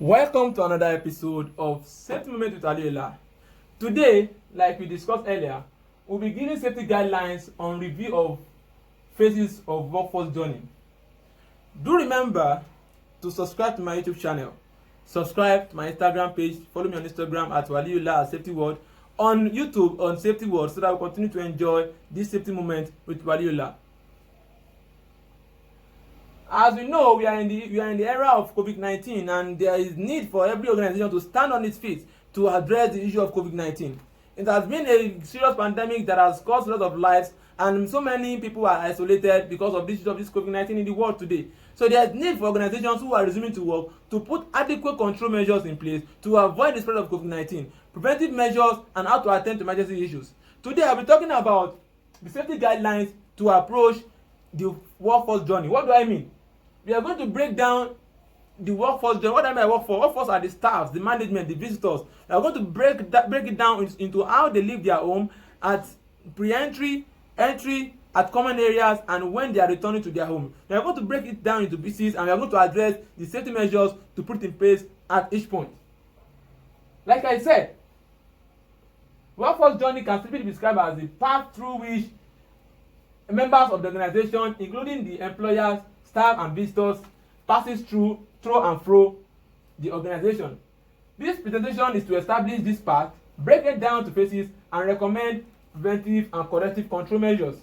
Welcome to another episode of Safety Moment with Aliola. Today, like we discussed earlier, we'll be giving safety guidelines on review of phases of workforce journey. Do remember to subscribe to my YouTube channel, subscribe to my Instagram page, follow me on Instagram at Waliola Safety World, on YouTube on Safety World, so that we continue to enjoy this safety moment with Waliola. As we know, we are in the era of COVID-19, and there is need for every organization to stand on its feet to address the issue of COVID-19. It has been a serious pandemic that has cost a lot of lives, and so many people are isolated because of this issue of this COVID-19 in the world today. So there is need for organizations who are resuming to work to put adequate control measures in place to avoid the spread of COVID-19, preventive measures, and how to attend to emergency issues. Today I'll be talking about the safety guidelines to approach the workforce journey. What do I mean? We are going to break down the workforce journey. What I mean by workforce? Workforce are the staffs, the management, the visitors. We are going to break it down into how they leave their home at pre-entry, entry, at common areas, and when they are returning to their home. We are going to break it down into pieces, and we are going to address the safety measures to put in place at each point. Like I said, workforce journey can simply be described as the path through which members of the organization, including the employers, staff, and visitors, passes through and fro the organization. This presentation is to establish this path, break it down to phases, and recommend preventive and corrective control measures.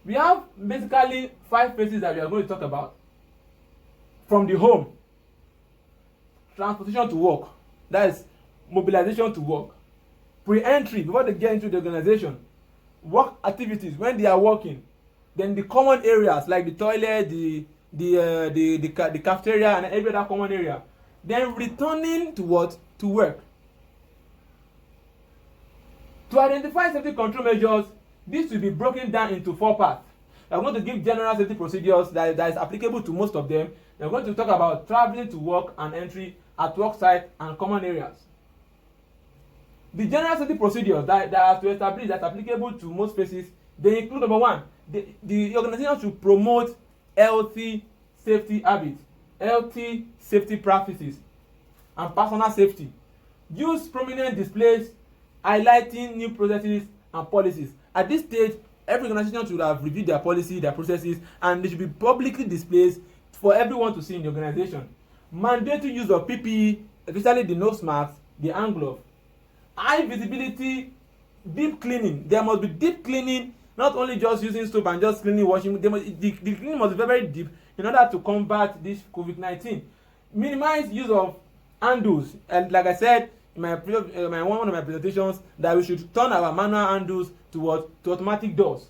We have basically 5 phases that we are going to talk about. From the home, transportation to work, that is mobilization to work. Pre-entry, before they get into the organization. Work activities, when they are working. Then the common areas like the toilet, the cafeteria, and every other common area. Then returning to what? To work. To identify safety control measures, this will be broken down into 4 parts. We are going to give general safety procedures that is applicable to most of them. We are going to talk about traveling to work and entry at work site and common areas. The general safety procedures that are to establish that applicable to most places, they include number 1, the organization should promote healthy safety habits, healthy safety practices, and personal safety. Use prominent displays highlighting new processes and policies. At this stage, every organization should have reviewed their policy, their processes, and they should be publicly displayed for everyone to see in the organization. Mandatory use of PPE, especially the nose masks, the hand glove. High visibility, deep cleaning. There must be deep cleaning, not only just using soap and just cleaning, washing. The cleaning must be very, very deep in order to combat this COVID-19. Minimize use of handles. And like I said in one of my presentations, that we should turn our manual handles to automatic doors.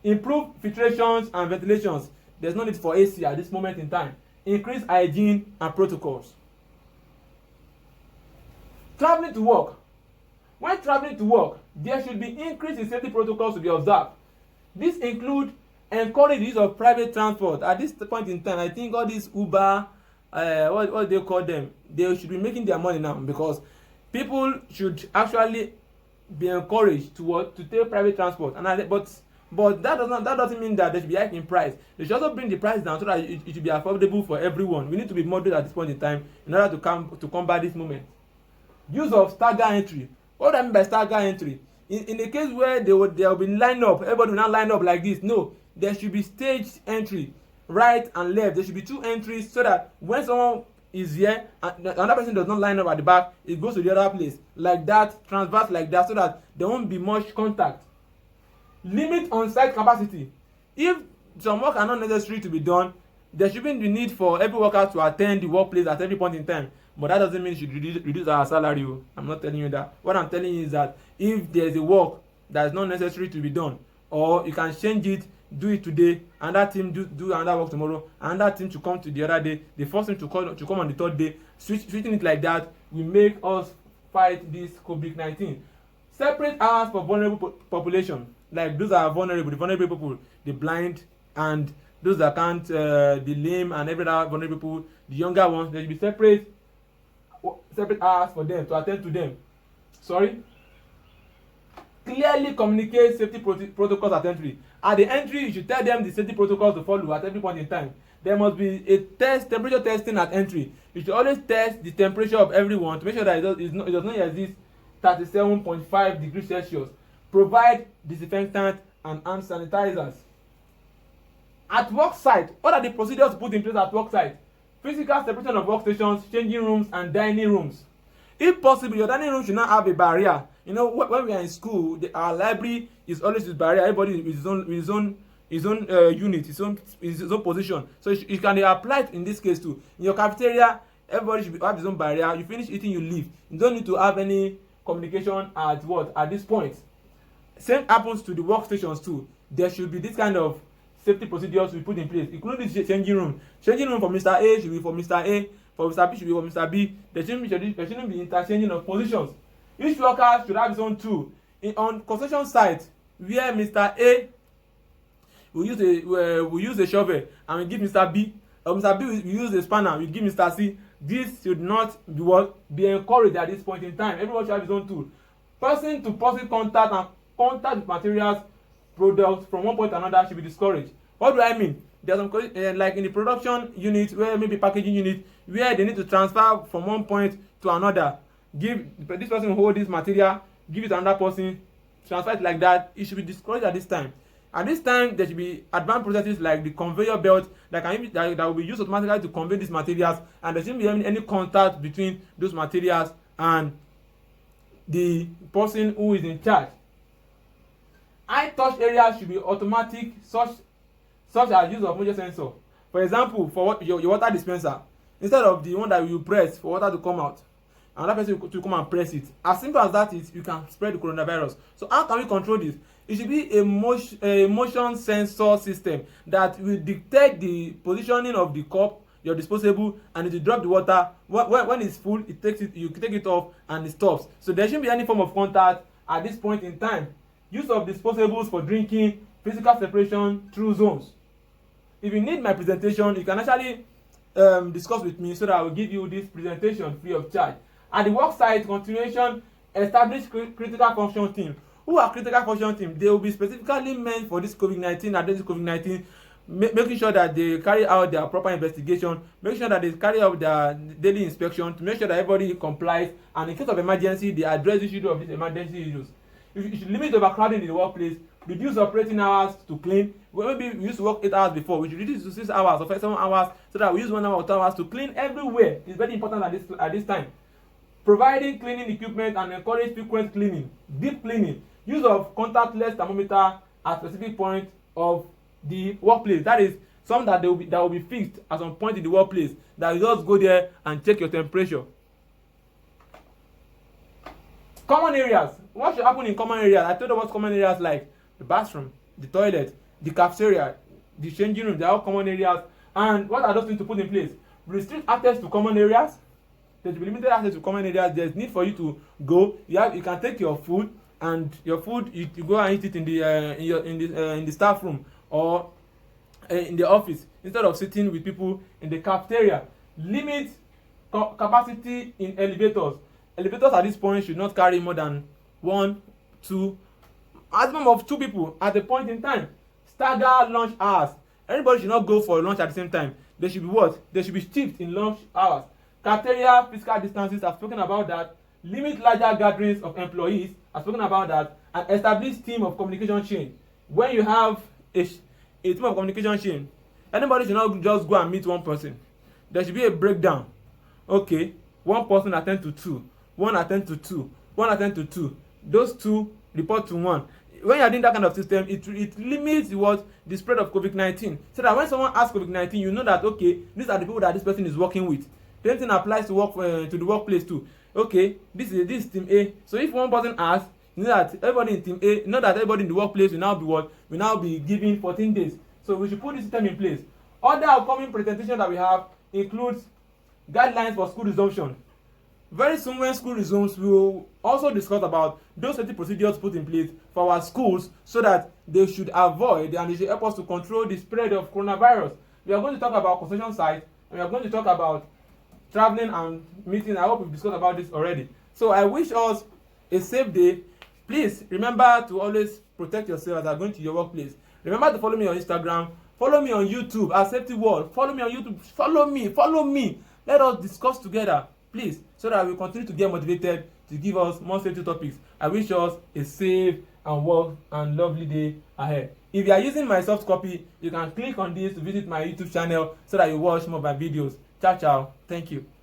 Improve filtrations and ventilations. There's no need for AC at this moment in time. Increase hygiene and protocols. Traveling to work. When traveling to work, there should be increase in safety protocols to be observed. This include encourage the use of private transport. At this point in time, I think all these Uber, what they call them, they should be making their money now, because people should actually be encouraged to take private transport. But that doesn't mean that they should be hike in price. They should also bring the price down so that it should be affordable for everyone. We need to be moderate at this point in time in order to combat this moment. Use of stagger entry. What do I mean by stagger entry? In the case where there will be line up, everybody will not line up like this. No, there should be staged entry, right and left. There should be 2 entries, so that when someone is here and another person does not line up at the back, it goes to the other place like that, transverse like that, so that there won't be much contact. Limit on-site capacity. If some work are not necessary to be done, there shouldn't be need for every worker to attend the workplace at every point in time. But that doesn't mean you should reduce our salary. I'm not telling you that. What I'm telling you is that if there's a work that is not necessary to be done, or you can change it, do it today, another team do another work tomorrow, another team to come to the other day, the first team to come on the 3rd day, switching it like that will make us fight this COVID-19. Separate hours for vulnerable population. Like those are vulnerable, the vulnerable people, the blind, and those that can't, the lame, and every other vulnerable people, the younger ones. There should be separate hours for them to attend to them. Clearly communicate safety protocols at entry. At the entry, you should tell them the safety protocols to follow at every point in time. There must be a temperature testing at entry. You should always test the temperature of everyone to make sure that it does not exceed 37.5 degrees Celsius. Provide disinfectant and hand sanitizers. At work site, what are the procedures to put in place at work site? Physical separation of workstations, changing rooms, and dining rooms. If possible, your dining room should not have a barrier. You know, when we are in school, our library is always with barrier. Everybody with his own unit, his own position. So it can be applied in this case too. In your cafeteria, everybody should have his own barrier. You finish eating, you leave. You don't need to have any communication at this point. Same happens to the workstations too. There should be this kind of safety procedures we put in place, including the changing room. Changing room for Mr. A should be for Mr. A, for Mr. B should be for Mr. B. There shouldn't be interchanging of positions. Each worker should have his own tool. On construction site, where Mr. A will use a shovel and we give Mr. B, or Mr. B will use a spanner, we give Mr. C. This should not be encouraged at this point in time. Everyone should have his own tool. Person to person contact and contact with materials, products from one point to another should be discouraged. What do I mean? There's some like in the production unit, where maybe packaging unit, where they need to transfer from one point to another. Give this person hold this material, give it to another person, transfer it like that. It should be discouraged at this time. At this time, there should be advanced processes like the conveyor belt that will be used automatically to convey these materials, and there shouldn't be any contact between those materials and the person who is in charge. High touch areas should be automatic, such as use of moisture sensor. For example, for your water dispenser, instead of the one that you press for water to come out, another person to come and press it. As simple as that is, you can spread the coronavirus. So how can we control this? It should be a motion sensor system that will dictate the positioning of the cup, your disposable, and it will drop the water. When it's full, you take it off and it stops. So there shouldn't be any form of contact at this point in time. Use of disposables for drinking, physical separation through zones. If you need my presentation, you can actually discuss with me so that I will give you this presentation free of charge. At the work site, continuation, establish critical function team. Who are critical function team? They will be specifically meant for this COVID-19, addressing COVID-19, making sure that they carry out their proper investigation, making sure that they carry out their daily inspection to make sure that everybody complies, and in case of emergency, they address the issue of these emergency issues. You should limit overcrowding in the workplace, reduce operating hours to clean. Maybe we used to work 8 hours before, we should reduce to 6 hours or 7 hours so that we use 1 hour or 2 hours to clean everywhere. It's very important at this time. Providing cleaning equipment and encourage frequent cleaning, deep cleaning, use of contactless thermometer at specific point of the workplace. That is something that will be fixed at some point in the workplace, that you just go there and check your temperature. Common areas. What should happen in common areas? I told you what common areas like the bathroom, the toilet, the cafeteria, the changing room. They are all common areas. And what are those things to put in place? Restrict access to common areas. There should be limited access to common areas. There's need for you to go. You can take your food, and your food you go and eat it in the staff room or in the office instead of sitting with people in the cafeteria. Limit capacity in elevators. Elevators at this point should not carry more than 1, 2, maximum of 2 people at a point in time. Stagger lunch hours. Everybody should not go for lunch at the same time. There should be what? There should be shifts in lunch hours. Cafeteria physical distances, I've spoken about that. Limit larger gatherings of employees, I've spoken about that. And establish team of communication chain. When you have a team of communication chain, anybody should not just go and meet one person. There should be a breakdown. Okay, one person attend to 2, one attend to 2, one attend to 2. Those 2 report to 1. When you are doing that kind of system, it limits the spread of COVID-19. So that when someone has COVID-19, you know that, okay, these are the people that this person is working with. The same thing applies to the workplace too. Okay, this is team A. So if one person has, you know that everybody in team A, not that everybody in the workplace will now be given 14 days. So we should put this system in place. Other upcoming presentation that we have includes guidelines for school resumption. Very soon when school resumes, we will also discuss about those safety procedures put in place for our schools so that they should avoid and they should help us to control the spread of coronavirus. We are going to talk about construction sites, and we are going to talk about traveling and meeting. I hope we've discussed about this already. So I wish us a safe day. Please remember to always protect yourself as you are going to your workplace. Remember to follow me on Instagram, follow me on YouTube at Safety World, follow me on YouTube, follow me. Let us discuss together, please, so that we continue to get motivated to give us more safety topics. I wish us a safe and work and lovely day ahead. If you are using my soft copy, you can click on this to visit my YouTube channel so that you watch more of my videos. Ciao, ciao. Thank you.